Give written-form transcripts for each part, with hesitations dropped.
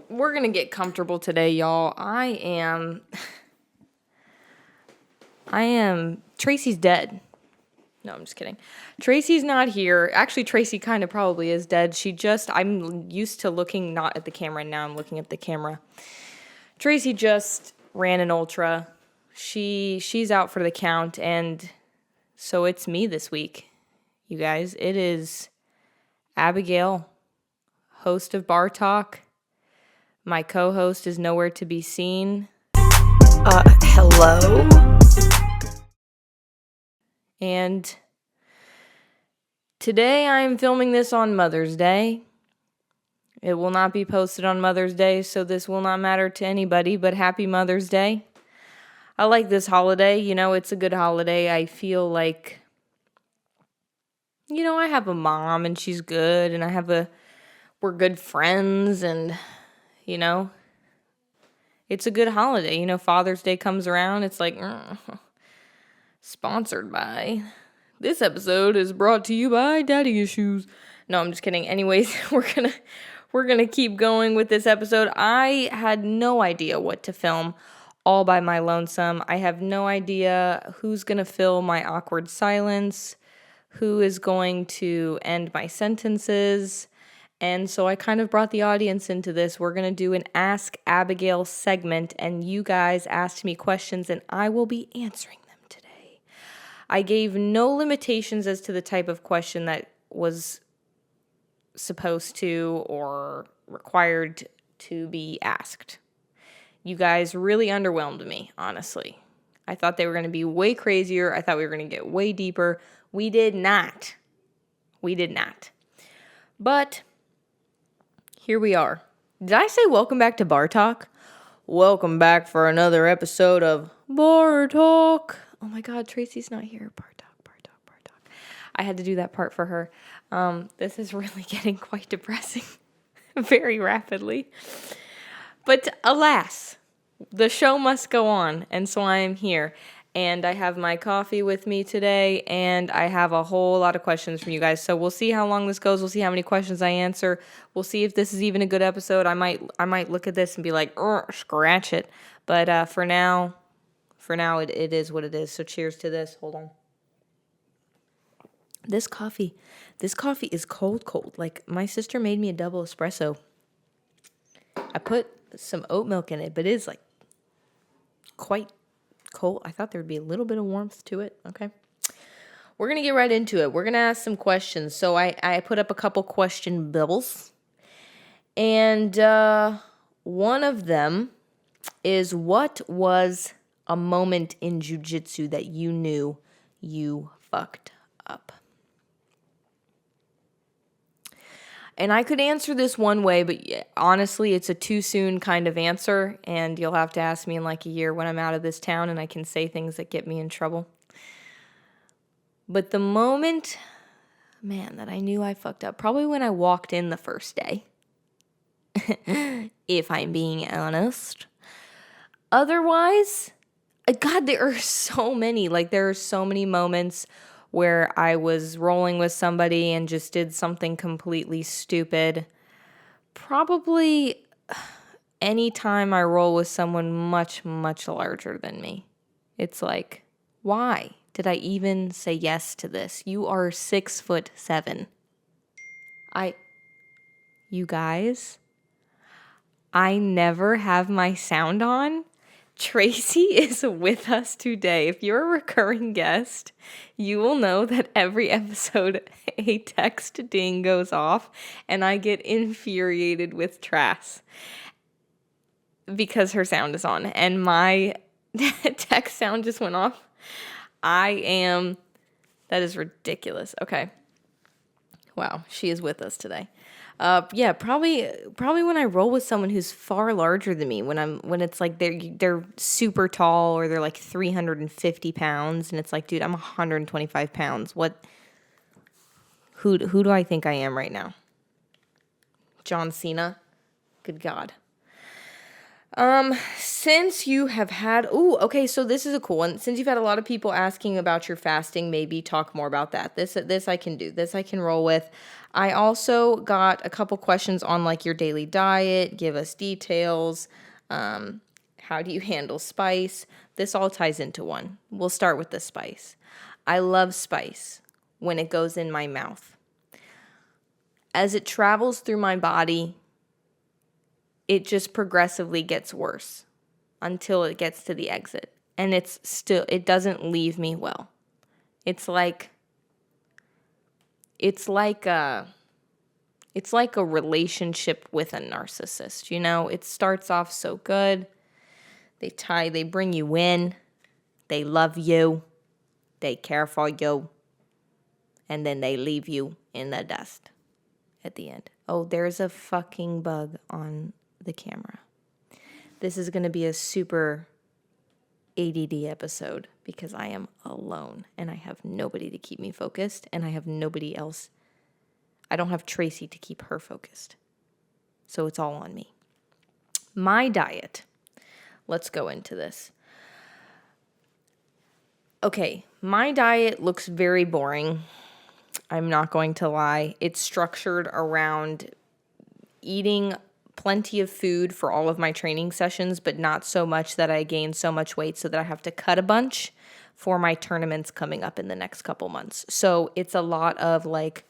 we're going to get comfortable today, y'all. I am, Tracy's dead. No, I'm just kidding. Tracy's not here. Actually, Tracy kind of probably is dead. I'm used to looking not at the camera, and now I'm looking at the camera. Tracy just ran an ultra. She's out for the count, and so it's me this week, you guys. It is Abigail, host of BarTalk. My co-host is nowhere to be seen. Hello? And today I'm filming this on Mother's Day. It will not be posted on Mother's Day, so this will not matter to anybody, but happy Mother's Day. I like this holiday. It's a good holiday. I feel like, I have a mom and she's good, and we're good friends, and, it's a good holiday. Father's Day comes around, it's like, sponsored by, this episode is brought to you by Daddy Issues. No, I'm just kidding. Anyways, we're gonna keep going with this episode. I had no idea what to film all by my lonesome. I have no idea who's gonna fill my awkward silence, who is going to end my sentences. And so I kind of brought the audience into this. We're going to do an Ask Abigail segment, and you guys asked me questions, and I will be answering them today. I gave no limitations as to the type of question that was supposed to or required to be asked. You guys really underwhelmed me, honestly. I thought they were going to be way crazier. I thought we were going to get way deeper. We did not. But here we are. Did I say welcome back to BarTalk? Welcome back for another episode of BarTalk. Oh my God, Tracy's not here. BarTalk. I had to do that part for her. This is really getting quite depressing very rapidly. But alas, the show must go on, and so I am here. And I have my coffee with me today, and I have a whole lot of questions from you guys. So we'll see how long this goes. We'll see how many questions I answer. We'll see if this is even a good episode. I might look at this and be like, scratch it. But for now, it is what it is. So cheers to this. Hold on. This coffee is cold. Like, my sister made me a double espresso. I put some oat milk in it, but it is like quite cold. I thought there'd be a little bit of warmth to it. Okay. We're going to get right into it. We're going to ask some questions. So I put up a couple question bubbles. And one of them is, what was a moment in jiu-jitsu that you knew you fucked up? And I could answer this one way, but honestly, it's a too soon kind of answer, and you'll have to ask me in like a year when I'm out of this town and I can say things that get me in trouble. But the moment, man, that I knew I fucked up, probably when I walked in the first day, if I'm being honest. Otherwise, God, there are so many. Like, there are so many moments where I was rolling with somebody and just did something completely stupid. Probably any time I roll with someone much, much larger than me. It's like, why did I even say yes to this? You are 6'7". You guys, I never have my sound on. Tracy is with us today. If you're a recurring guest, you will know that every episode a text ding goes off and I get infuriated with Trass because her sound is on and my text sound just went off. That is ridiculous. Okay. Wow, she is with us today. Yeah, probably when I roll with someone who's far larger than me, when it's like they're super tall or they're like 350 pounds, and it's like, dude, I'm 125 pounds. Who do I think I am right now? John Cena? Good God. Since you have had, okay, so this is a cool one. Since you've had a lot of people asking about your fasting, maybe talk more about that. This I can do. This I can roll with. I also got a couple questions on like your daily diet, give us details, how do you handle spice? This all ties into one. We'll start with the spice. I love spice when it goes in my mouth. As it travels through my body, it just progressively gets worse until it gets to the exit. And it doesn't leave me well. It's like a relationship with a narcissist, you know? It starts off so good. They bring you in, they love you, they care for you, and then they leave you in the dust at the end. Oh, there's a fucking bug on the camera. This is going to be a super ADD episode because I am alone and I have nobody to keep me focused, and I have nobody else. I don't have Tracy to keep her focused. So it's all on me. My diet. Let's go into this. Okay, my diet looks very boring. I'm not going to lie. It's structured around eating plenty of food for all of my training sessions, but not so much that I gain so much weight so that I have to cut a bunch for my tournaments coming up in the next couple months. So it's a lot of like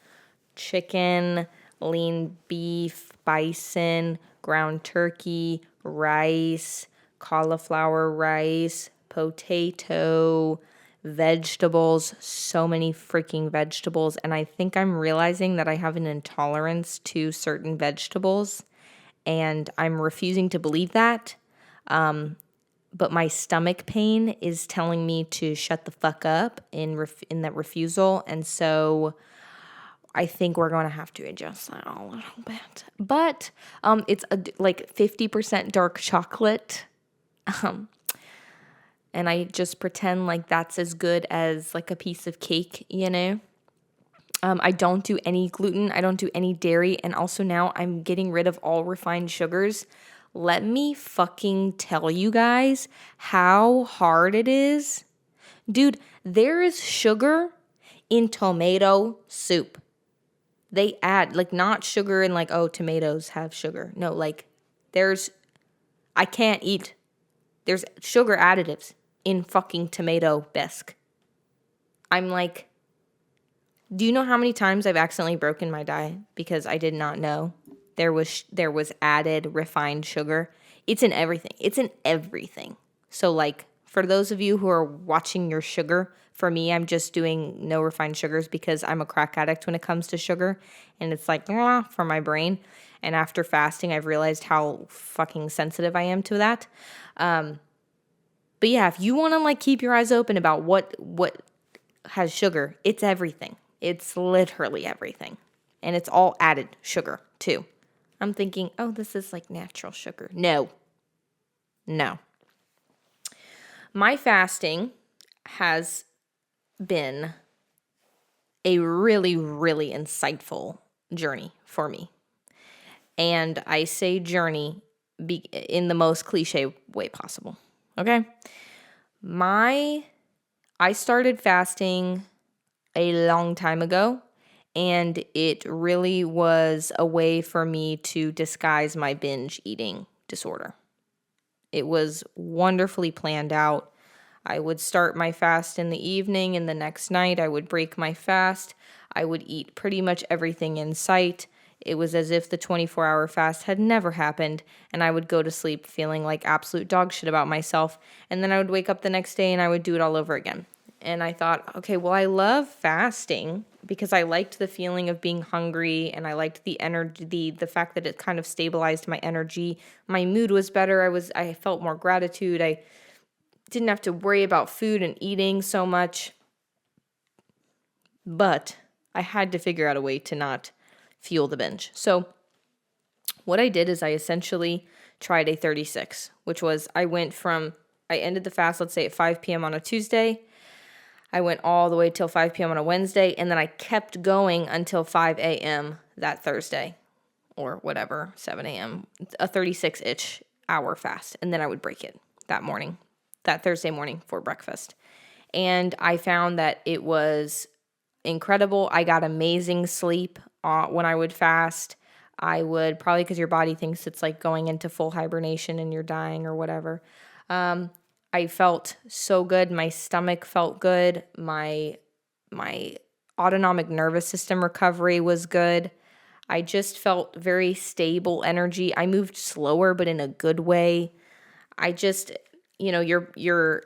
chicken, lean beef, bison, ground turkey, rice, cauliflower rice, potato, vegetables, so many freaking vegetables. And I think I'm realizing that I have an intolerance to certain vegetables, and I'm refusing to believe that. But my stomach pain is telling me to shut the fuck up in that refusal. And so I think we're going to have to adjust that a little bit. But it's like 50% dark chocolate. And I just pretend like that's as good as like a piece of cake, you know? I don't do any gluten. I don't do any dairy. And also now I'm getting rid of all refined sugars. Let me fucking tell you guys how hard it is. Dude, there is sugar in tomato soup. They add, like, not sugar and like, oh, tomatoes have sugar. No, like, I can't eat. There's sugar additives in fucking tomato bisque. I'm like, do you know how many times I've accidentally broken my diet because I did not know there was added refined sugar? It's in everything. It's in everything. So like, for those of you who are watching your sugar, for me, I'm just doing no refined sugars because I'm a crack addict when it comes to sugar. And it's like, for my brain. And after fasting, I've realized how fucking sensitive I am to that. But yeah, if you want to like keep your eyes open about what has sugar, it's everything. It's literally everything. And it's all added sugar too. I'm thinking, oh, this is like natural sugar. No. My fasting has been a really, really insightful journey for me. And I say journey in the most cliche way possible. Okay? I started fasting a long time ago, and it really was a way for me to disguise my binge eating disorder. It was wonderfully planned out. I would start my fast in the evening, and the next night I would break my fast. I would eat pretty much everything in sight. It was as if the 24-hour fast had never happened, and I would go to sleep feeling like absolute dog shit about myself, and then I would wake up the next day and I would do it all over again. And I thought, okay, well, I love fasting because I liked the feeling of being hungry, and I liked the energy, the fact that it kind of stabilized my energy. My mood was better. I felt more gratitude. I didn't have to worry about food and eating so much. But I had to figure out a way to not fuel the binge. So what I did is I essentially tried a 36, which was I ended the fast, let's say at 5 p.m. on a Tuesday. I went all the way till 5 p.m. on a Wednesday, and then I kept going until 5 a.m. that Thursday, or whatever, 7 a.m., a 36-ish hour fast, and then I would break it that Thursday morning for breakfast. And I found that it was incredible. I got amazing sleep. when I would fast, I would, probably because your body thinks it's like going into full hibernation and you're dying or whatever. I felt so good. My stomach felt good. My autonomic nervous system recovery was good. I just felt very stable energy. I moved slower, but in a good way. I just, your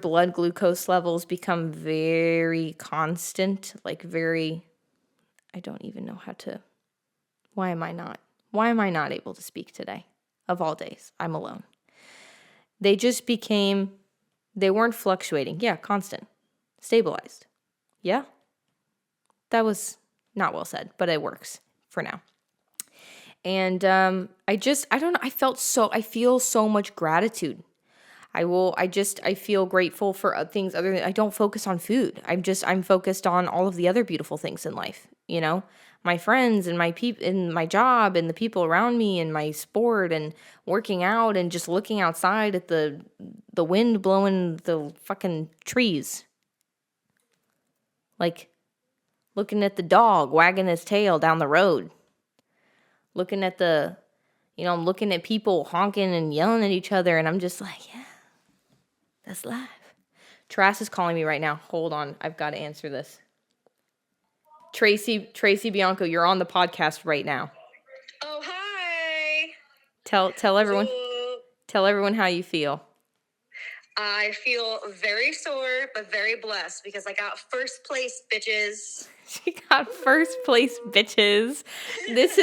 blood glucose levels become very constant, like very, I don't even know how to, why am I not able to speak today? Of all days, I'm alone. They just became, they weren't fluctuating. Yeah, constant, stabilized. Yeah, that was not well said, but it works for now. And I don't know, I feel so much gratitude. I feel grateful for things other than, I don't focus on food. I'm focused on all of the other beautiful things in life, my friends and and my job and the people around me and my sport and working out and just looking outside at the wind blowing the fucking trees. Like looking at the dog wagging his tail down the road. Looking at I'm looking at people honking and yelling at each other, and I'm just like, yeah, that's life. Trass is calling me right now. Hold on. I've got to answer this. Tracy Bianco, you're on the podcast right now. Oh, hi. Tell everyone how you feel. I feel very sore, but very blessed because I got first place, bitches. She got first place, bitches. This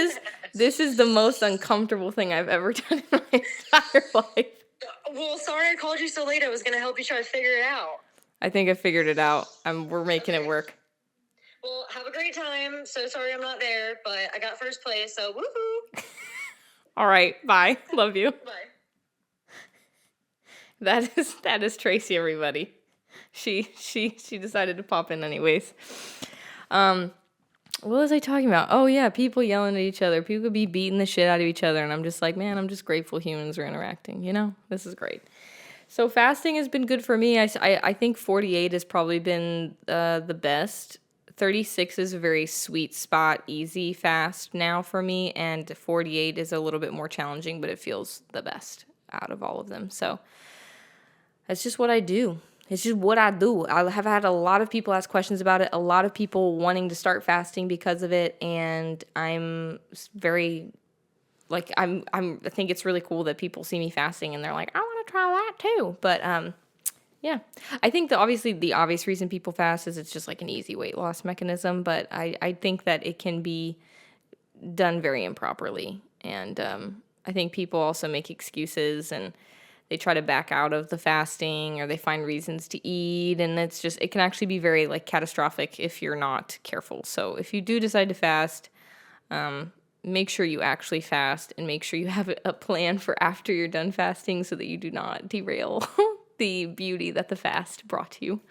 is the most uncomfortable thing I've ever done in my entire life. Well, sorry I called you so late. I was going to help you try to figure it out. I think I figured it out. We're making it work. Well, have a great time. So sorry I'm not there, but I got first place, so woohoo. All right, bye. Love you. Bye. That is Tracy, everybody. She decided to pop in anyways. What was I talking about? Oh yeah, people yelling at each other. People could be beating the shit out of each other, and I'm just like, man, I'm just grateful humans are interacting. This is great. So fasting has been good for me. I think 48 has probably been the best. 36 is a very sweet spot, easy fast now for me, and 48 is a little bit more challenging, but it feels the best out of all of them. So that's just what I do. It's just what I do. I have had a lot of people ask questions about it, a lot of people wanting to start fasting because of it, and I'm very, like, I think it's really cool that people see me fasting and they're like, I want to try that too. But yeah, I think the obvious reason people fast is it's just like an easy weight loss mechanism, but I think that it can be done very improperly, and I think people also make excuses and they try to back out of the fasting, or they find reasons to eat, and it can actually be very like catastrophic if you're not careful. So if you do decide to fast, make sure you actually fast, and make sure you have a plan for after you're done fasting so that you do not derail the beauty that the fast brought you.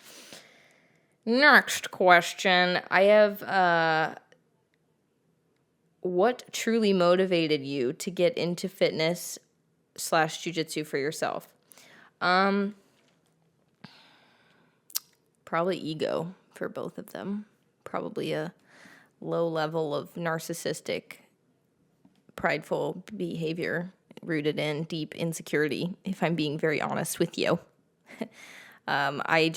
Next question. I have, what truly motivated you to get into fitness / jujitsu for yourself? Probably ego for both of them. Probably a low level of narcissistic, prideful behavior rooted in deep insecurity, if I'm being very honest with you. I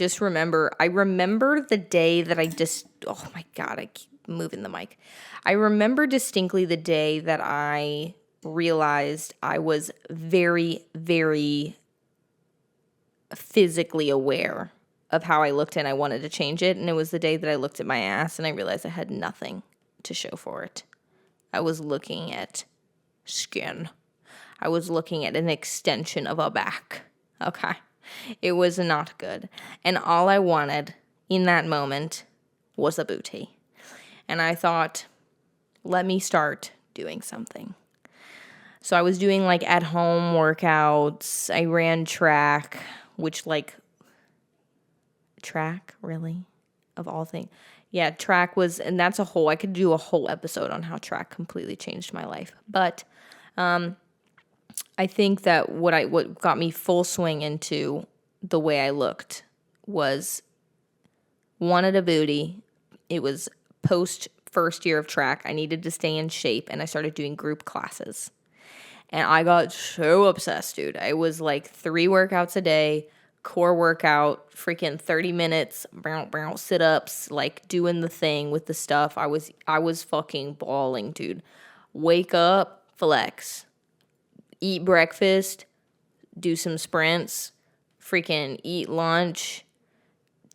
remember the day that oh my God, I keep moving the mic. I remember distinctly the day that I realized I was very, very physically aware of how I looked, and I wanted to change it. And it was the day that I looked at my ass and I realized I had nothing to show for it. I was looking at skin. I was looking at an extension of a back. Okay. It was not good. And all I wanted in that moment was a booty. And I thought, let me start doing something. So I was doing like at home workouts. I ran track, which track, really? Of all things. Yeah, track was, and that's I could do a whole episode on how track completely changed my life. But I think that what got me full swing into the way I looked was, wanted a booty. It was first year of track. I needed to stay in shape, and I started doing group classes. And I got so obsessed, dude. I was like 3 workouts a day, core workout, freaking 30 minutes, sit-ups, like doing the thing with the stuff. I was fucking bawling, dude. Wake up, flex, eat breakfast, do some sprints, freaking eat lunch,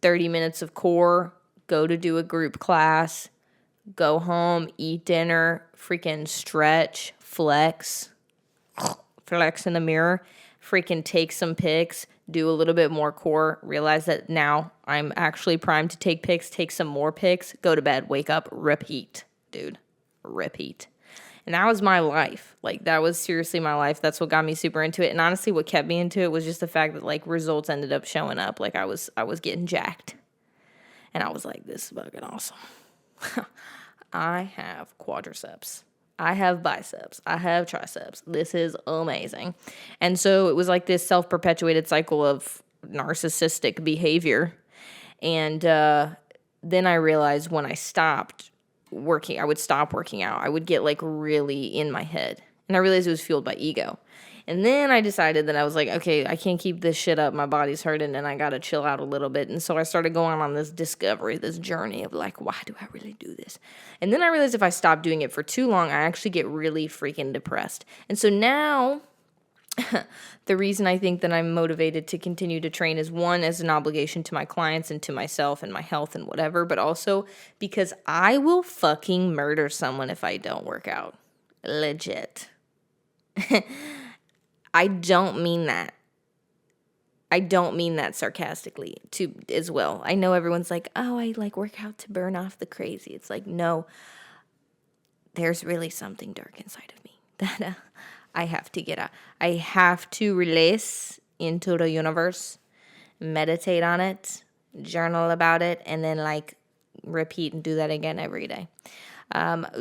30 minutes of core, go to do a group class, go home, eat dinner, freaking stretch, flex in the mirror, freaking take some pics, do a little bit more core, realize that now I'm actually primed to take pics, take some more pics, go to bed, wake up, repeat, dude, repeat. And that was my life. Like, that was seriously my life. That's what got me super into it. And honestly, what kept me into it was just the fact that, like, results ended up showing up. Like, I was getting jacked. And I was like, this is fucking awesome. I have quadriceps. I have biceps. I have triceps. This is amazing. And so it was like this self-perpetuated cycle of narcissistic behavior. And then I realized when I stopped working, I would stop working out. I would get like really in my head. And I realized it was fueled by ego. And then I decided that I was like, okay, I can't keep this shit up. My body's hurting and I got to chill out a little bit. And so I started going on this discovery, this journey of like, why do I really do this? And then I realized if I stop doing it for too long, I actually get really freaking depressed. And so now the reason I think that I'm motivated to continue to train is, one, as an obligation to my clients and to myself and my health and whatever, but also because I will fucking murder someone if I don't work out. Legit. I don't mean that. I don't mean that sarcastically too as well. I know everyone's like, oh, I like work out to burn off the crazy. It's like, no, there's really something dark inside of me that I have to get out. I have to release into the universe, meditate on it, journal about it, and then like repeat and do that again every day.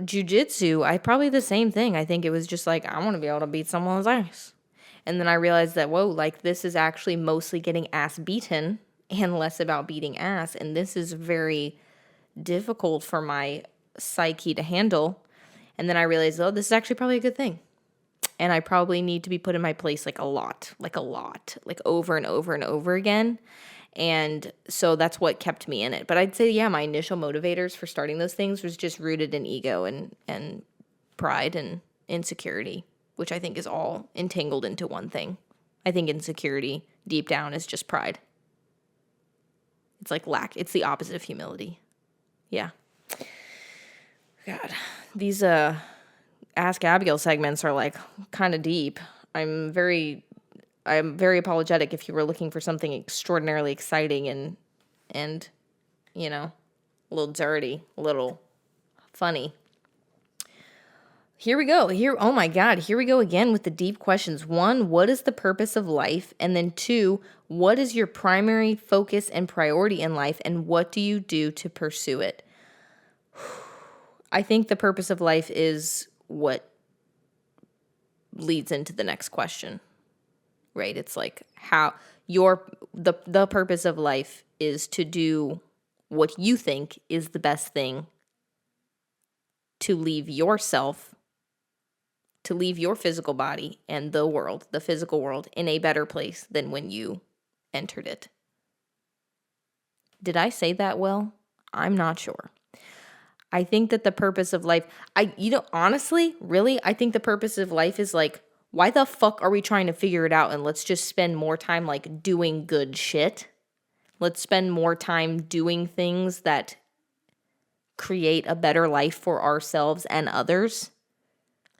Jiu-jitsu, I probably the same thing. I think it was just like, I want to be able to beat someone's ass. And then I realized that, whoa, like this is actually mostly getting ass beaten and less about beating ass. And this is very difficult for my psyche to handle. And then I realized, oh, this is actually probably a good thing. And I probably need to be put in my place like a lot, like over and over and over again. And so that's what kept me in it. But I'd say, yeah, my initial motivators for starting those things was just rooted in ego and pride and insecurity, which I think is all entangled into one thing. I think insecurity deep down is just pride. It's like it's the opposite of humility. Yeah. God, these Ask Abigail segments are like kind of deep. I'm very apologetic if you were looking for something extraordinarily exciting and you know, a little dirty, a little funny. Here we go. Oh my God, here we go again with the deep questions. 1, what is the purpose of life? And then 2, what is your primary focus and priority in life, and what do you do to pursue it? I think the purpose of life is what leads into the next question, right? It's like how the purpose of life is to do what you think is the best thing to leave yourself, to leave your physical body and the physical world, in a better place than when you entered it. Did I say that well? I'm not sure. I think that the purpose of life, honestly, really, I think the purpose of life is like, why the fuck are we trying to figure it out? And let's just spend more time like doing good shit. Let's spend more time doing things that create a better life for ourselves and others,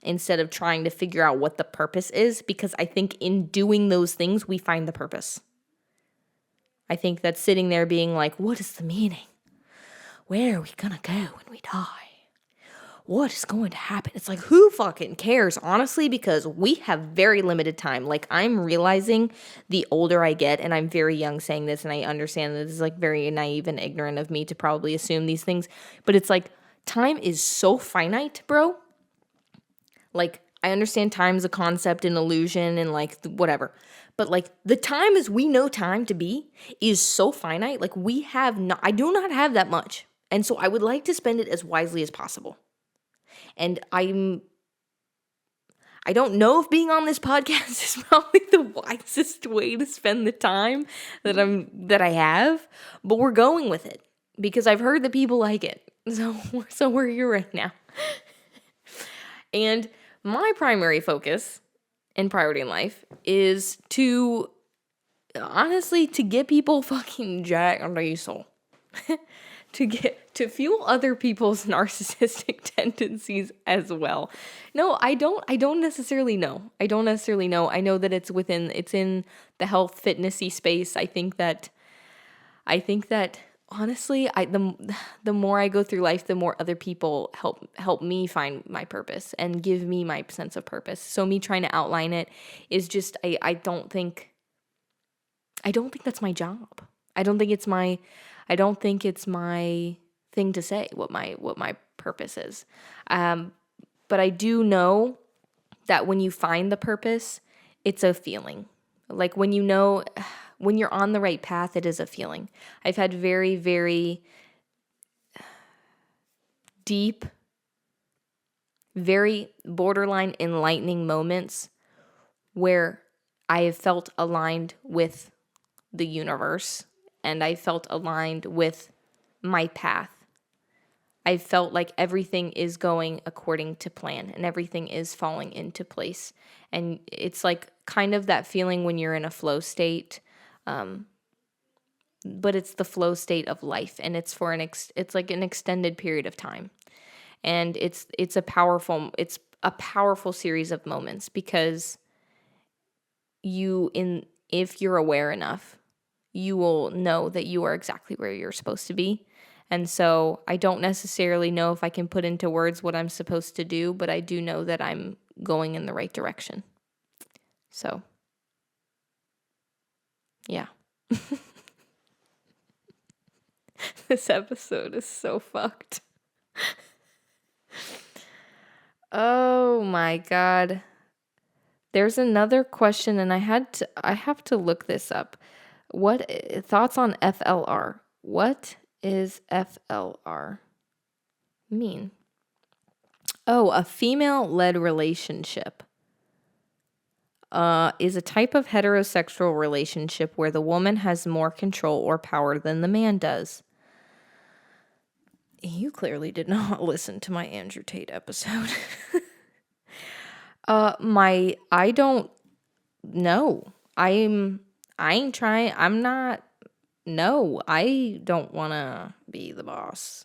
instead of trying to figure out what the purpose is, because I think in doing those things, we find the purpose. I think that sitting there being like, what is the meaning? Where are we gonna go when we die? What is going to happen? It's like, who fucking cares, honestly, because we have very limited time. Like, I'm realizing the older I get, and I'm very young saying this, and I understand that this is like very naive and ignorant of me to probably assume these things, but it's like, time is so finite, bro. Like, I understand time's a concept and illusion and like whatever, but like the time as we know time to be is so finite. Like I do not have that much. And so I would like to spend it as wisely as possible. And I don't know if being on this podcast is probably the wisest way to spend the time that I have, but we're going with it because I've heard that people like it. So we're here right now. And my primary focus and priority in life is to get people fucking jacked on diesel. to fuel other people's narcissistic tendencies as well. No, I don't necessarily know. I know that it's in the health fitnessy space. I think that honestly, the more I go through life, the more other people help me find my purpose and give me my sense of purpose. So me trying to outline it is just I don't think that's my job. I don't think it's my thing to say what my purpose is. But I do know that when you find the purpose, it's a feeling. Like when you're on the right path, it is a feeling. I've had very, very deep, very borderline enlightening moments where I have felt aligned with the universe and I felt aligned with my path. I felt like everything is going according to plan and everything is falling into place. And it's like kind of that feeling when you're in a flow state, but it's the flow state of life, and it's for it's like an extended period of time, and it's a powerful series of moments because if you're aware enough, you will know that you are exactly where you're supposed to be. And so I don't necessarily know if I can put into words what I'm supposed to do, but I do know that I'm going in the right direction. So, yeah. This episode is so fucked. Oh my God. There's another question, and I have to look this up. What thoughts on FLR? What is FLR mean? Oh, a female-led relationship is a type of heterosexual relationship where the woman has more control or power than the man does. You clearly did not listen to my Andrew Tate episode. I don't know. I ain't trying. No, I don't want to be the boss.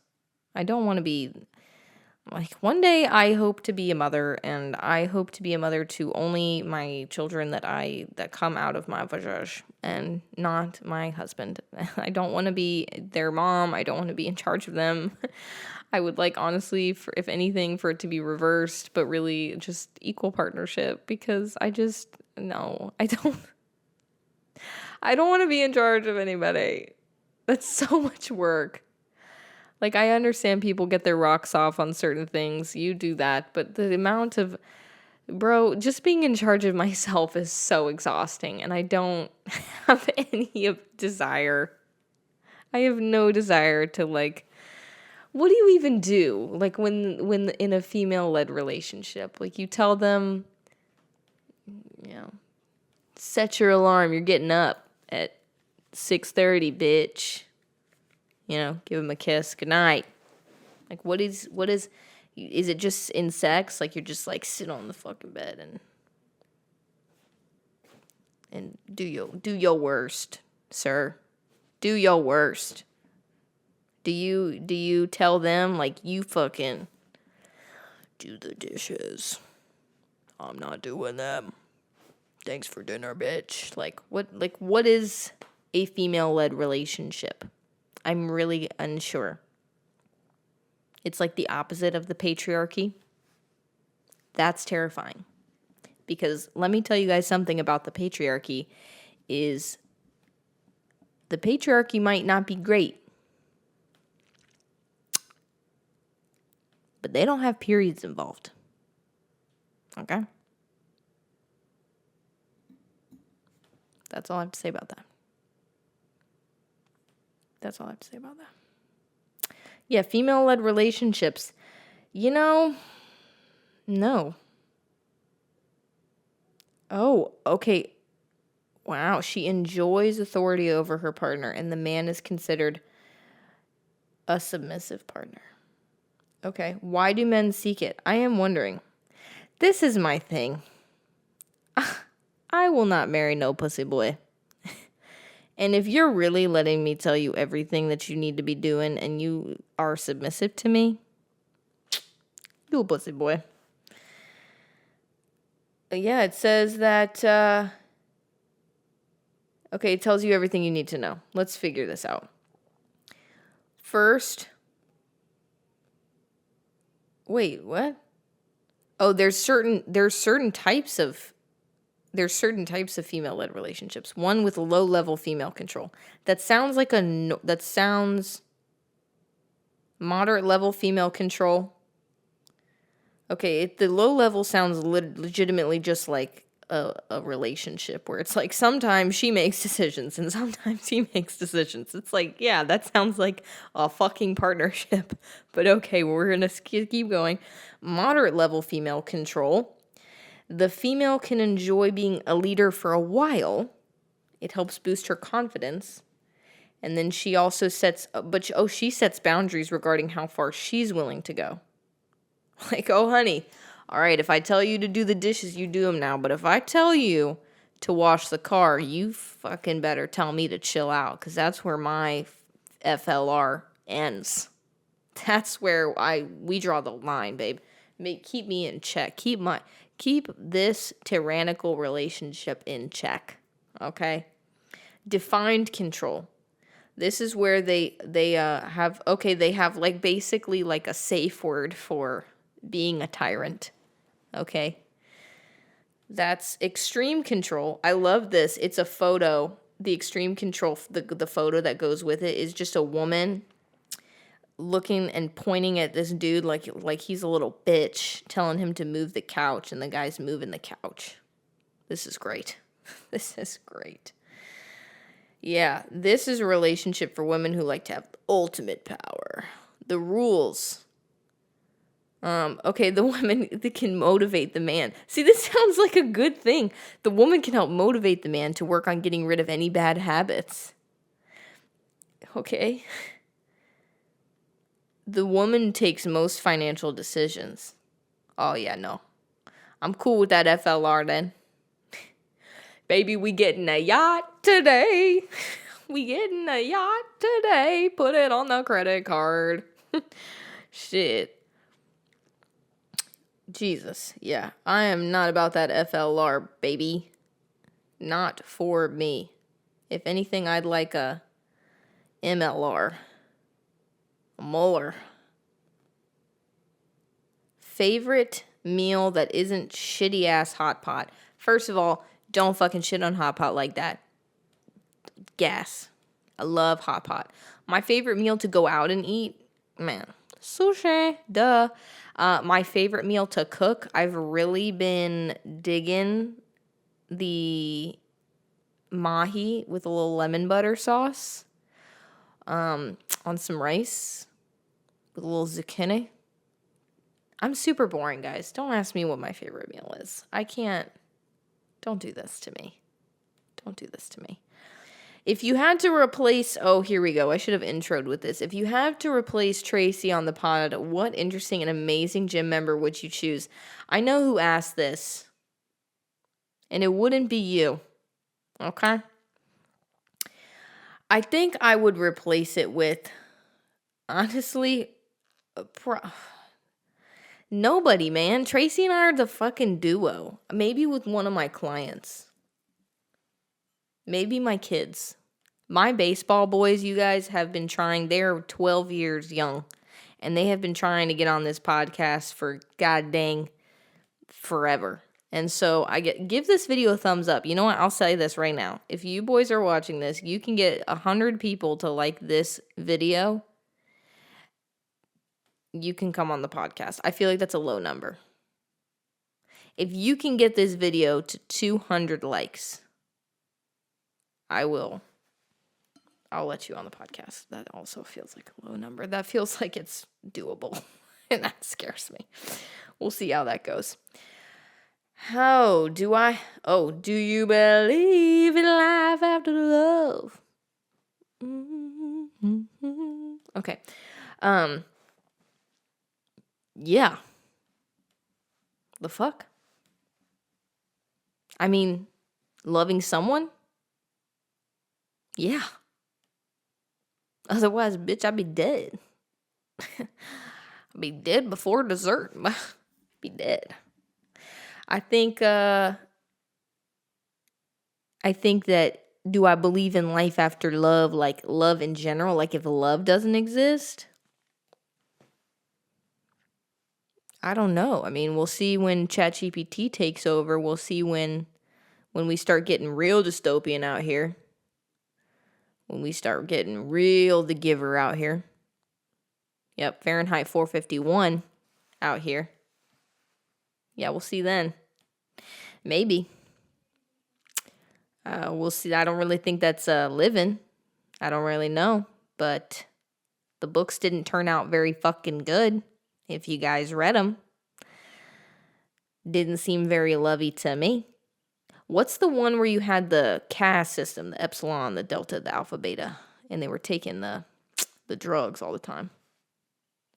I don't want to be, like, one day I hope to be a mother, and I hope to be a mother to only my children that come out of my vajaj and not my husband. I don't want to be their mom. I don't want to be in charge of them. I would like, honestly, if anything, for it to be reversed, but really just equal partnership, because I don't want to be in charge of anybody. That's so much work. Like, I understand people get their rocks off on certain things. You do that. But the amount of, just being in charge of myself is so exhausting. And I don't have any desire. I have no desire to, like, what do you even do? Like, when in a female-led relationship, like, you tell them, set your alarm. You're getting up at 6:30, bitch. Give him a kiss. Good night. Like, is it just in sex? Like, you're just like, sit on the fucking bed and do your worst, sir. Do your worst. Do you tell them, like, you fucking do the dishes? I'm not doing them. Thanks for dinner, bitch. Like, what is a female-led relationship? I'm really unsure. It's like the opposite of the patriarchy. That's terrifying. Because let me tell you guys something about the patriarchy is the patriarchy might not be great, but they don't have periods involved. Okay? That's all I have to say about that. Yeah, female-led relationships. No. Oh, okay. Wow, she enjoys authority over her partner, and the man is considered a submissive partner. Okay, why do men seek it? I am wondering. This is my thing. I will not marry no pussy boy. And if you're really letting me tell you everything that you need to be doing and you are submissive to me, you a pussy boy. Yeah, it says that, okay, it tells you everything you need to know. Let's figure this out. First, wait, what? Oh, there's certain types of female-led relationships. One with low-level female control. That sounds like moderate-level female control. Okay, the low level sounds legitimately just like a relationship where it's like sometimes she makes decisions and sometimes he makes decisions. It's like, yeah, that sounds like a fucking partnership. But okay, we're going to keep going. Moderate level female control. The female can enjoy being a leader for a while. It helps boost her confidence. And then she also sets boundaries regarding how far she's willing to go. Like, oh, honey, all right, if I tell you to do the dishes, you do them now. But if I tell you to wash the car, you fucking better tell me to chill out, because that's where my FLR ends. That's where we draw the line, babe. Keep me in check. Keep this tyrannical relationship in check. Okay? Defined control. This is where they have like basically like a safe word for being a tyrant. Okay? That's extreme control. I love this. It's a photo. The extreme control, the photo that goes with it is just a woman looking and pointing at this dude like he's a little bitch, telling him to move the couch, and the guy's moving the couch. This is great. This is great. Yeah, this is a relationship for women who like to have ultimate power. The rules. Okay, the woman that can motivate the man. See, this sounds like a good thing. The woman can help motivate the man to work on getting rid of any bad habits. Okay. The woman takes most financial decisions. Oh, yeah, no. I'm cool with that FLR then. Baby, we getting a yacht today. We getting a yacht today. Put it on the credit card. Shit. Jesus. Yeah, I am not about that FLR, baby. Not for me. If anything, I'd like a MLR. A molar. Favorite meal that isn't shitty ass hot pot. First of all, don't fucking shit on hot pot like that. Gas. I love hot pot. My favorite meal to go out and eat, man, sushi. Duh. My favorite meal to cook, I've really been digging the mahi with a little lemon butter sauce on some rice with a little zucchini. I'm super boring, guys. Don't ask me what my favorite meal is. I can't. Don't do this to me. Don't do this to me. If you had to replace, oh, here we go. I should have introed with this. If you had to replace Tracy on the pod, what interesting and amazing gym member would you choose? I know who asked this, and it wouldn't be you. Okay? I think I would replace it with, honestly, nobody, man. Tracy and I are the fucking duo. Maybe with one of my clients. Maybe my kids. My baseball boys, you guys, have been trying. They're 12 years young. And they have been trying to get on this podcast for god dang forever. And so give this video a thumbs up. You know what? I'll say this right now. If you boys are watching this, you can get 100 people to like this video. You can come on the podcast. I feel like that's a low number. If you can get this video to 200 likes, I will I'll let you on the podcast. That also feels like a low number. That feels like it's doable. And that scares me. We'll see how that goes. Do you believe in life after love? Okay. Yeah. The fuck? I mean, loving someone? Yeah. Otherwise, bitch, I'd be dead. I'd be dead before dessert. Be dead. I think that, do I believe in life after love, like love in general, like if love doesn't exist? I don't know. I mean, we'll see when ChatGPT takes over. We'll see when we start getting real dystopian out here. When we start getting real the giver out here. Yep, Fahrenheit 451 out here. Yeah, we'll see then. Maybe. We'll see. I don't really think that's living. I don't really know. But the books didn't turn out very fucking good. If you guys read them. Didn't seem very lovey to me. What's the one where you had the caste system, the epsilon, the delta, the alpha, beta, and they were taking the drugs all the time?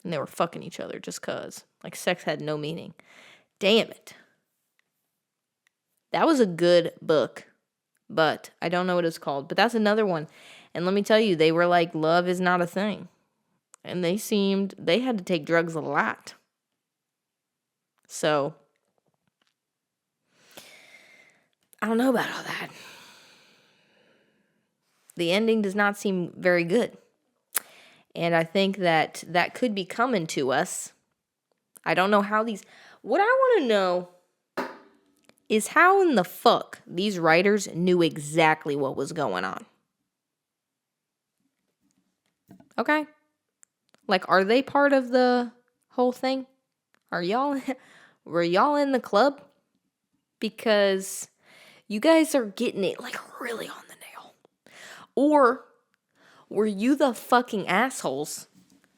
And they were fucking each other just cause. Like, sex had no meaning. Damn it. That was a good book, but I don't know what it's called. But that's another one. And let me tell you, they were like, love is not a thing. And they had to take drugs a lot. So, I don't know about all that. The ending does not seem very good. And I think that could be coming to us. I don't know how what I want to know is how in the fuck these writers knew exactly what was going on. Okay? Like, are they part of the whole thing? Were y'all in the club? Because you guys are getting it like really on the nail. Or were you the fucking assholes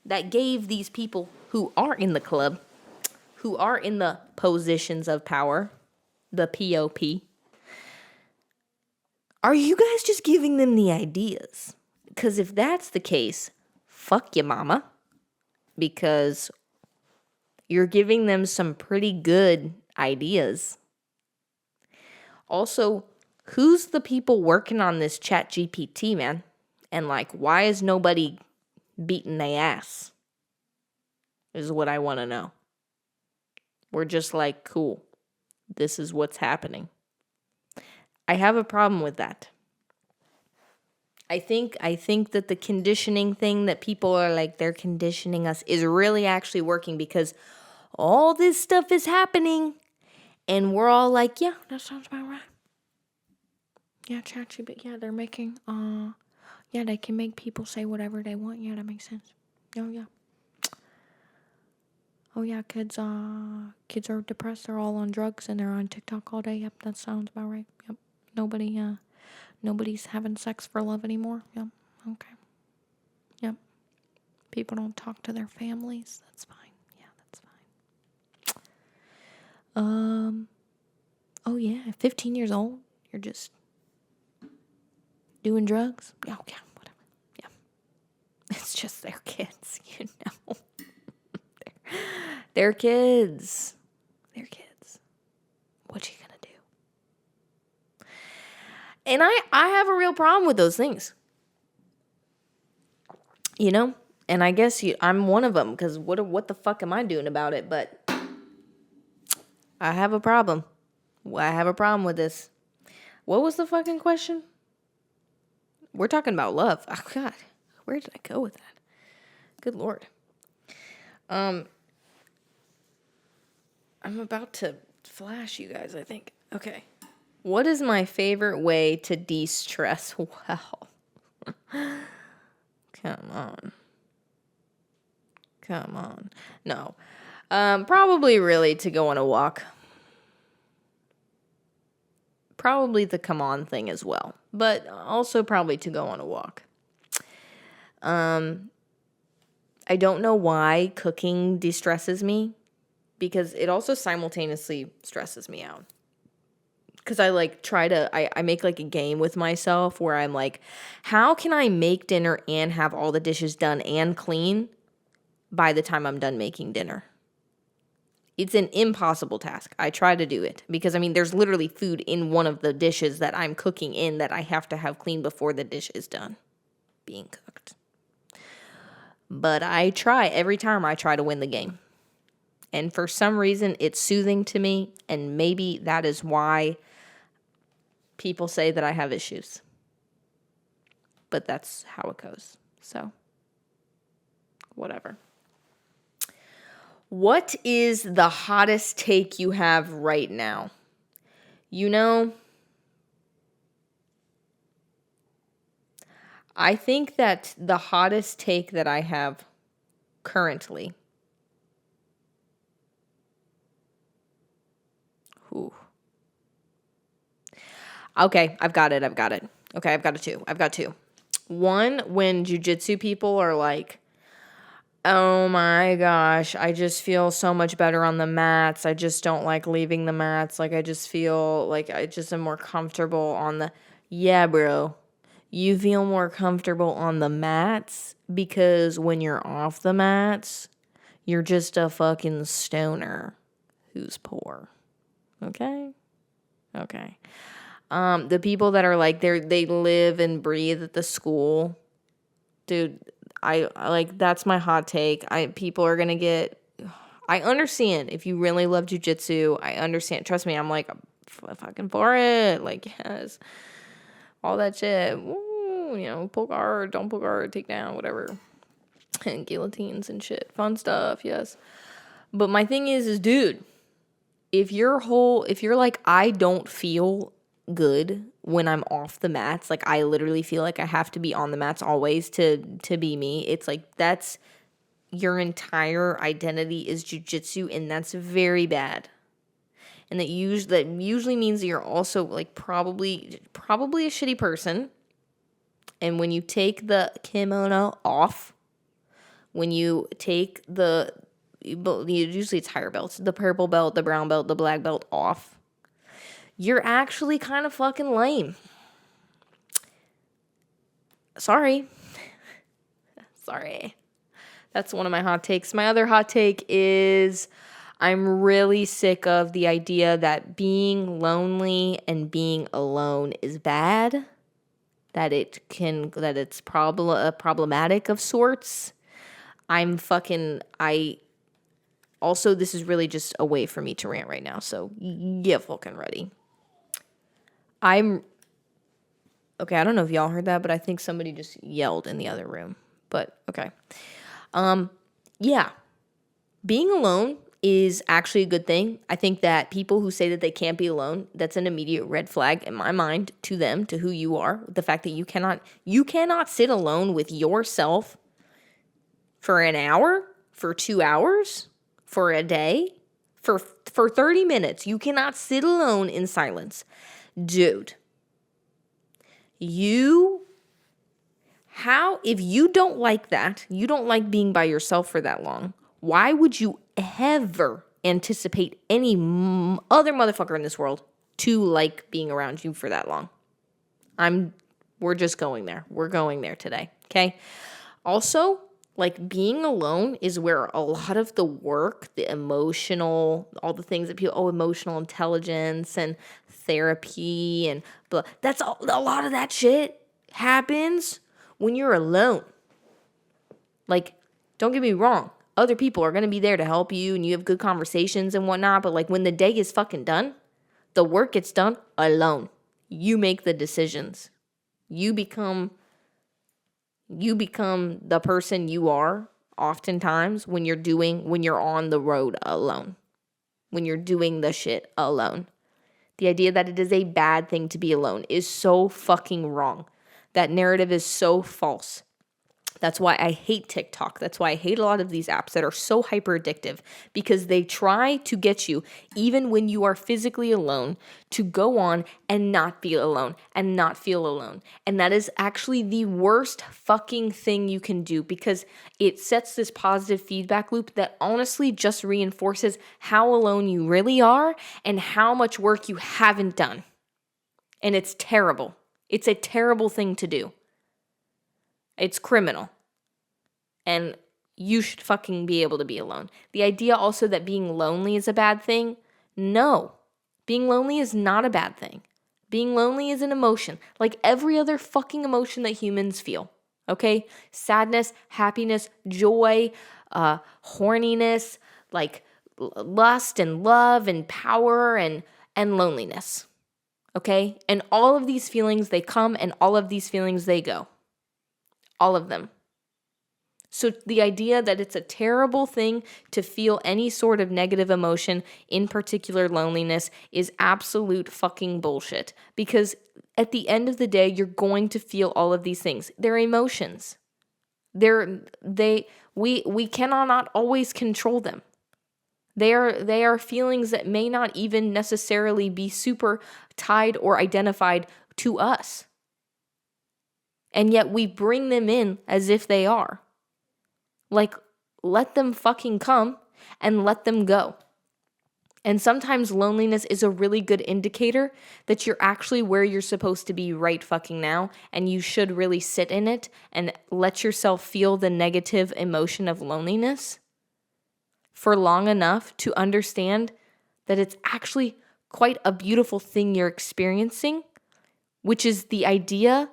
that gave these people who are in the club, who are in the positions of power, the POP, are you guys just giving them the ideas? Because if that's the case, fuck you, mama. Because you're giving them some pretty good ideas. Also, who's the people working on this Chat GPT, man? And like, why is nobody beating their ass? Is what I want to know. We're just like, cool. This is what's happening. I have a problem with that. I think that the conditioning thing that people are like, they're conditioning us, is really actually working, because all this stuff is happening and we're all like, yeah, that sounds about right. Yeah, ChatGPT, yeah, they're making, yeah, they can make people say whatever they want. Yeah, that makes sense. Oh, yeah. Oh, yeah, kids are depressed. They're all on drugs and they're on TikTok all day. Yep, that sounds about right. Yep. Nobody's having sex for love anymore. Yep. Okay. Yep. People don't talk to their families. That's fine. Yeah, that's fine. Oh yeah, 15 years old. You're just doing drugs. Oh yeah, whatever. Yeah. It's just their kids, you know. They're kids. They're kids. What you gonna do? And I have a real problem with those things. You know? And I guess I'm one of them, because what the fuck am I doing about it? But I have a problem. I have a problem with this. What was the fucking question? We're talking about love. Oh, God. Where did I go with that? Good Lord. I'm about to flash you guys, I think. Okay. What is my favorite way to de-stress? Wow. Come on. No. Probably really to go on a walk. Probably the come on thing as well. But also probably to go on a walk. I don't know why cooking distresses me, because it also simultaneously stresses me out. Because I like I make like a game with myself where I'm like, how can I make dinner and have all the dishes done and clean by the time I'm done making dinner? It's an impossible task. I try to do it because, I mean, there's literally food in one of the dishes that I'm cooking in that I have to have clean before the dish is done being cooked. But I try. Every time I try to win the game. And for some reason, it's soothing to me, and maybe that is why people say that I have issues. But that's how it goes. So, whatever. What is the hottest take you have right now? You know, I think that the hottest take that I have currently. Ooh. Okay, I've got it. Okay, I've got two. One, when jujitsu people are like, oh my gosh, I just feel so much better on the mats. I just don't like leaving the mats. Like, I just feel like I just am more comfortable on the... Yeah, bro. You feel more comfortable on the mats because when you're off the mats, you're just a fucking stoner who's poor. Okay? Okay. The people that are like, they live and breathe at the school. Dude, I like, that's my hot take. People are gonna get... I understand if you really love jujitsu. I understand. Trust me, I'm like, fucking for it. Like, yes. All that shit. Woo, you know, pull guard, don't pull guard, take down, whatever. And guillotines and shit. Fun stuff, yes. But my thing is dude, if you're like, I don't feel good when I'm off the mats, like I literally feel like I have to be on the mats always to be me. It's like, that's your entire identity is jujitsu, and that's very bad. And that usually means that you're also like probably a shitty person. And when you take the kimono off, when you take usually it's higher belts, the purple belt, the brown belt, the black belt off, you're actually kind of fucking lame. Sorry. That's one of my hot takes. My other hot take is I'm really sick of the idea that being lonely and being alone is bad. That it's problematic of sorts. Also, this is really just a way for me to rant right now, so get fucking ready. Okay, I don't know if y'all heard that, but I think somebody just yelled in the other room. But, okay. Yeah. Being alone is actually a good thing. I think that people who say that they can't be alone, that's an immediate red flag in my mind to them, to who you are. The fact that you cannot sit alone with yourself for an hour, for 2 hours, for a day, for 30 minutes. You cannot sit alone in silence. Dude, if you don't like that, you don't like being by yourself for that long, why would you ever anticipate any other motherfucker in this world to like being around you for that long? We're just going there. We're going there today, okay? Also, like, being alone is where a lot of the work, the emotional, all the things that emotional intelligence and therapy and blah, a lot of that shit happens when you're alone. Like, don't get me wrong. Other people are going to be there to help you and you have good conversations and whatnot. But like, when the day is fucking done, the work gets done alone. You make the decisions. You become the person you are oftentimes when you're on the road alone, when you're doing the shit alone. The idea that it is a bad thing to be alone is so fucking wrong. That narrative is so false. That's why I hate TikTok. That's why I hate a lot of these apps that are so hyper addictive, because they try to get you, even when you are physically alone, to go on and not be alone and not feel alone. And that is actually the worst fucking thing you can do, because it sets this positive feedback loop that honestly just reinforces how alone you really are and how much work you haven't done. And it's terrible. It's a terrible thing to do. It's criminal. And you should fucking be able to be alone. The idea also that being lonely is a bad thing, no. Being lonely is not a bad thing. Being lonely is an emotion, like every other fucking emotion that humans feel, okay? Sadness, happiness, joy, horniness, like lust and love and power and loneliness, okay? And all of these feelings, they come, and all of these feelings, they go. All of them. So the idea that it's a terrible thing to feel any sort of negative emotion, in particular loneliness, is absolute fucking bullshit. Because at the end of the day, you're going to feel all of these things. They're emotions. We cannot not always control them. They are feelings that may not even necessarily be super tied or identified to us. And yet we bring them in as if they are. Like, let them fucking come and let them go. And sometimes loneliness is a really good indicator that you're actually where you're supposed to be right fucking now, and you should really sit in it and let yourself feel the negative emotion of loneliness for long enough to understand that it's actually quite a beautiful thing you're experiencing, which is the idea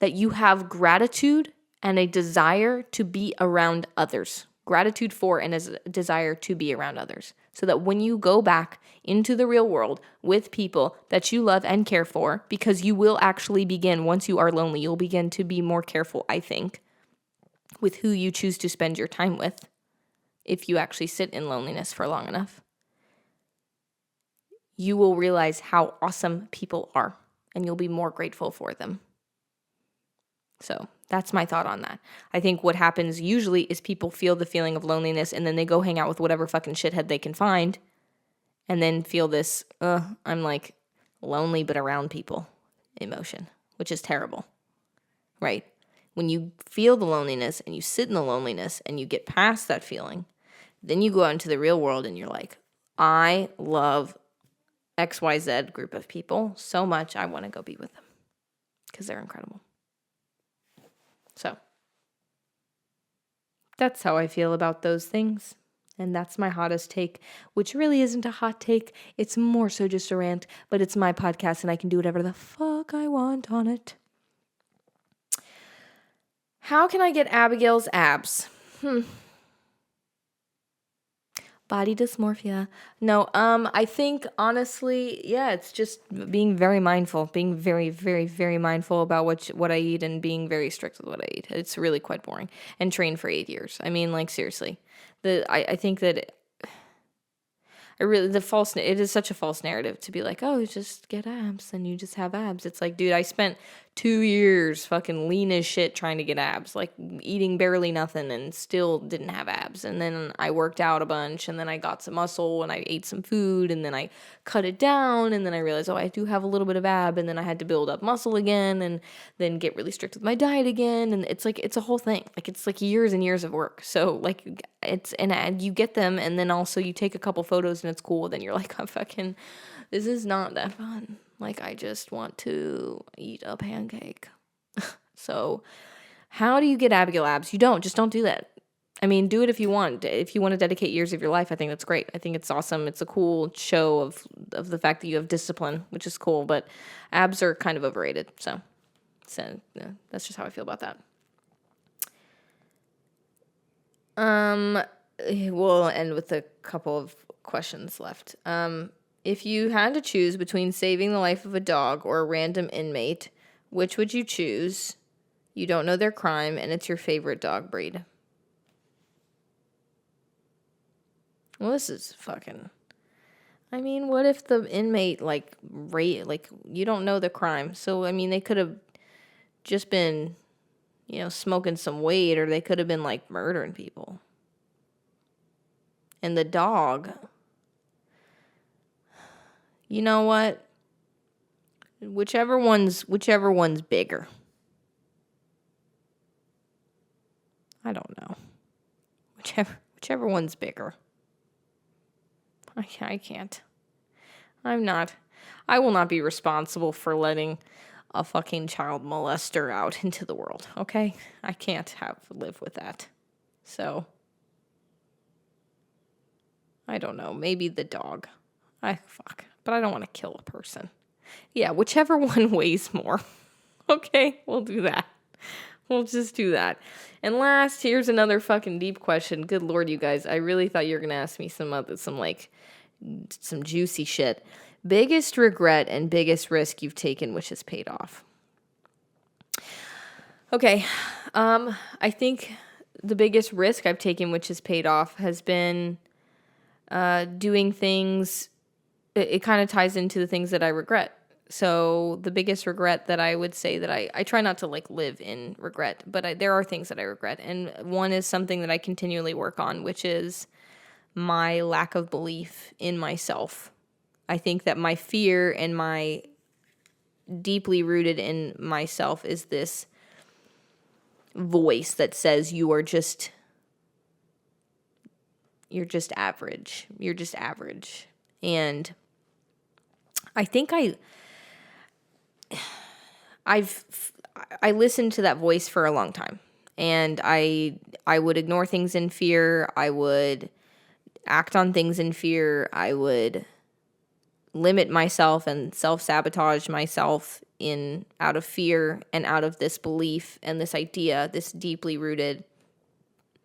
that you have gratitude and a desire to be around others. Gratitude for and a desire to be around others. So that when you go back into the real world with people that you love and care for, because you will actually begin, once you are lonely, you'll begin to be more careful, I think, with who you choose to spend your time with, if you actually sit in loneliness for long enough. You will realize how awesome people are, and you'll be more grateful for them. So that's my thought on that. I think what happens usually is people feel the feeling of loneliness, and then they go hang out with whatever fucking shithead they can find, and then feel this, I'm like lonely but around people emotion, which is terrible, right? When you feel the loneliness and you sit in the loneliness and you get past that feeling, then you go out into the real world and you're like, I love XYZ group of people so much, I want to go be with them because they're incredible. So that's how I feel about those things. And that's my hottest take, which really isn't a hot take. It's more so just a rant, but it's my podcast and I can do whatever the fuck I want on it. How can I get Abigail's abs? Body dysmorphia. No, I think honestly, yeah, it's just being very mindful, being very, very, very mindful about what I eat and being very strict with what I eat. It's really quite boring. And trained for 8 years. I mean, like, seriously. I think that it is such a false narrative to be like, oh, just get abs and you just have abs. It's like, dude, I spent 2 years fucking lean as shit trying to get abs, like eating barely nothing and still didn't have abs. And then I worked out a bunch and then I got some muscle and I ate some food and then I cut it down and then I realized, oh, I do have a little bit of ab, and then I had to build up muscle again and then get really strict with my diet again. And it's like, it's a whole thing. Like, it's like years and years of work. So like and you get them and then also you take a couple photos and it's cool. Then you're like, I'm fucking, this is not that fun. Like, I just want to eat a pancake. So how do you get Abigail abs? You don't do that. I mean, do it if you want. If you want to dedicate years of your life, I think that's great. I think it's awesome. It's a cool show of the fact that you have discipline, which is cool, but abs are kind of overrated. So yeah, that's just how I feel about that. We'll end with a couple of questions left. If you had to choose between saving the life of a dog or a random inmate, which would you choose? You don't know their crime, and it's your favorite dog breed. Well, this is fucking... I mean, what if the inmate, you don't know the crime. So, I mean, they could have just been smoking some weed, or they could have been like murdering people. And the dog, you know what? Whichever one's bigger. I don't know. Whichever one's bigger. I can't. I will not be responsible for letting a fucking child molester out into the world, okay? I can't live with that. So, I don't know. Maybe the dog. But I don't want to kill a person. Yeah, whichever one weighs more. Okay, we'll do that. We'll just do that. And last, here's another fucking deep question. Good Lord, you guys. I really thought you were going to ask me some juicy shit. Biggest regret and biggest risk you've taken which has paid off. Okay. I think the biggest risk I've taken which has paid off has been doing things. It kind of ties into the things that I regret. So the biggest regret that I would say that I try not to live in regret, but there are things that I regret. And one is something that I continually work on, which is my lack of belief in myself. I think that my fear and my deeply rooted in myself is this voice that says you're just average. You're just average. And I think I listened to that voice for a long time, and I would ignore things in fear. I would act on things in fear. I would limit myself and self-sabotage myself out of fear and out of this belief and this idea, this deeply rooted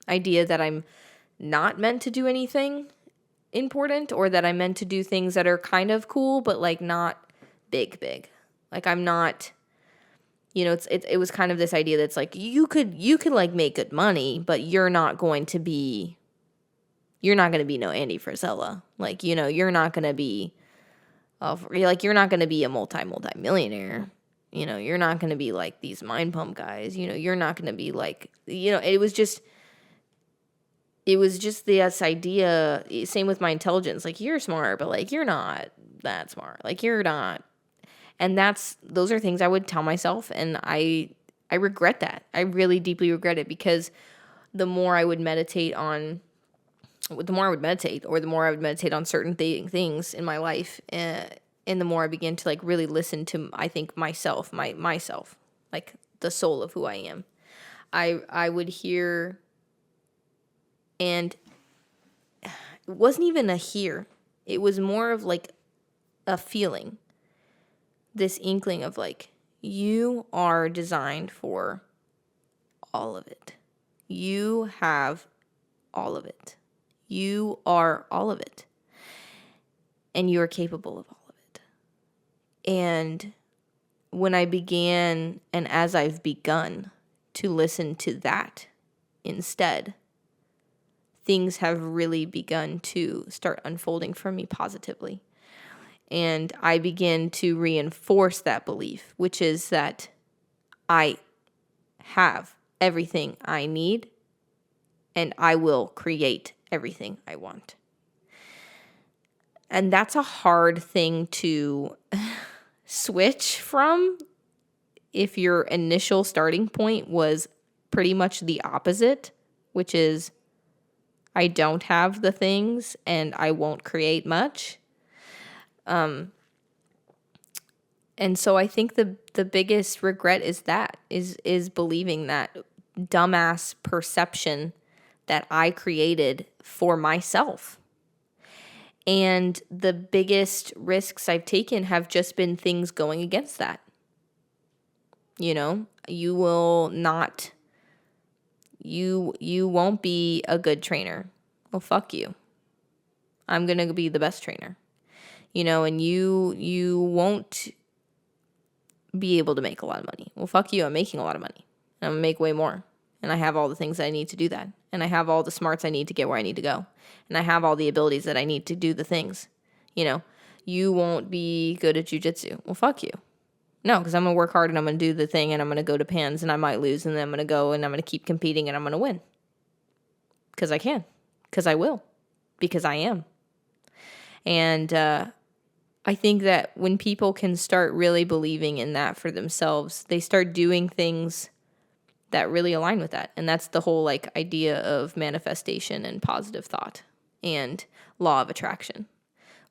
idea that I'm not meant to do anything important, or that I'm meant to do things that are kind of cool, but not big. I'm not, it was kind of this idea that's you could make good money, but you're not going to be no Andy Frisella. You're not going to be you're not going to be a multi-millionaire. You're not going to be like these mind pump guys. You're not going to be it was just this idea. Same with my intelligence. You're smart, but you're not that smart. You're not. And those are things I would tell myself, and I regret that. I really deeply regret it, because the more I would meditate, or the more I would meditate on certain things in my life, and the more I began to really listen to, I think, myself, myself, the soul of who I am. I would hear, and it wasn't even a hear. It was more of a feeling. This inkling of you are designed for all of it. You have all of it. You are all of it. And you are capable of all of it. And when I began, and as I've begun to listen to that instead, things have really begun to start unfolding for me positively. And I begin to reinforce that belief, which is that I have everything I need, and I will create everything I want. And that's a hard thing to switch from if your initial starting point was pretty much the opposite, which is I don't have the things and I won't create much. And so I think the biggest regret is believing that dumbass perception that I created for myself. And the biggest risks I've taken have just been things going against that. You will not, you won't be a good trainer. Well, fuck you. I'm going to be the best trainer. And you won't be able to make a lot of money. Well, fuck you. I'm making a lot of money. And I'm going to make way more. And I have all the things that I need to do that. And I have all the smarts I need to get where I need to go. And I have all the abilities that I need to do the things. You won't be good at jujitsu. Well, fuck you. No, because I'm going to work hard and I'm going to do the thing and I'm going to go to pans and I might lose and then I'm going to go and I'm going to keep competing and I'm going to win. Because I can. Because I will. Because I am. And I think that when people can start really believing in that for themselves, they start doing things that really align with that. And that's the whole like idea of manifestation and positive thought and law of attraction,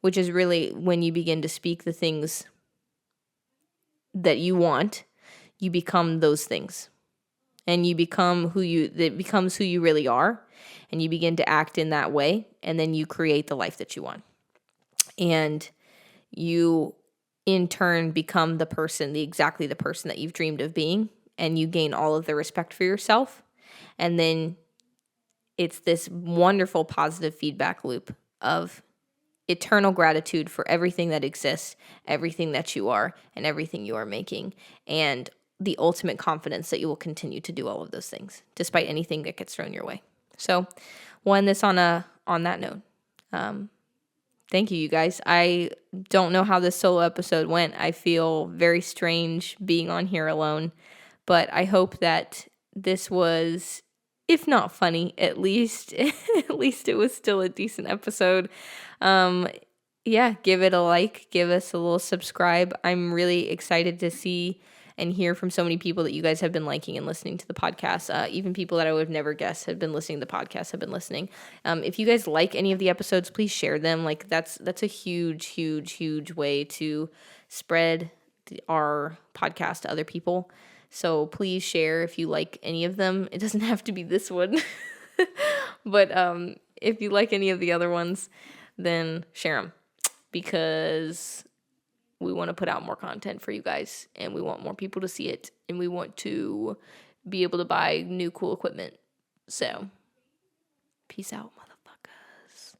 which is really when you begin to speak the things that you want, you become those things. And you become it becomes who you really are. And you begin to act in that way. And then you create the life that you want. And you, in turn, become exactly the person that you've dreamed of being. And you gain all of the respect for yourself. And then it's this wonderful positive feedback loop of eternal gratitude for everything that exists, everything that you are, and everything you are making, and the ultimate confidence that you will continue to do all of those things, despite anything that gets thrown your way. So, we'll end this on that note. Thank you, you guys. I don't know how this solo episode went. I feel very strange being on here alone, but I hope that this was, if not funny, at least it was still a decent episode. Yeah, give it a like, give us a little subscribe. I'm really excited to see and hear from so many people that you guys have been liking and listening to the podcast. Even people that I would have never guessed have been listening to the podcast have been listening. If you guys like any of the episodes, please share them. Like that's a huge way to spread our podcast to other people. So please share if you like any of them. It doesn't have to be this one. But if you like any of the other ones, then share them. Because we want to put out more content for you guys. And we want more people to see it. And we want to be able to buy new cool equipment. So, peace out, motherfuckers.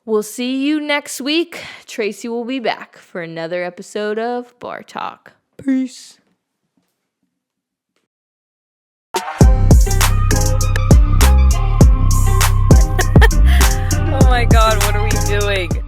We'll see you next week. Tracy will be back for another episode of BarTalk. Peace. Oh my God, what are we doing?